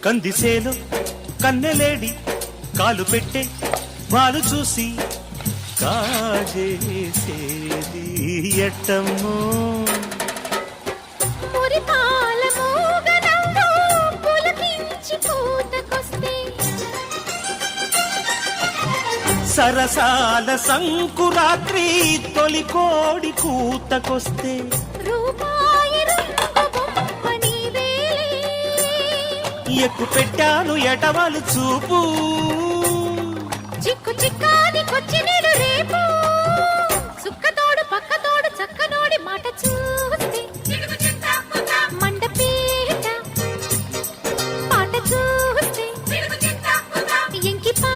కందిసేలో కన్నెలేడి కాలు పెట్టే వాలు చూసి కాజేసేది ఎట్టమ్మో సరసాల సంకురాత్రి తొలి కోడి కూతకొస్తే ఎక్కు పెట్టాను ఎటవాలు చూపు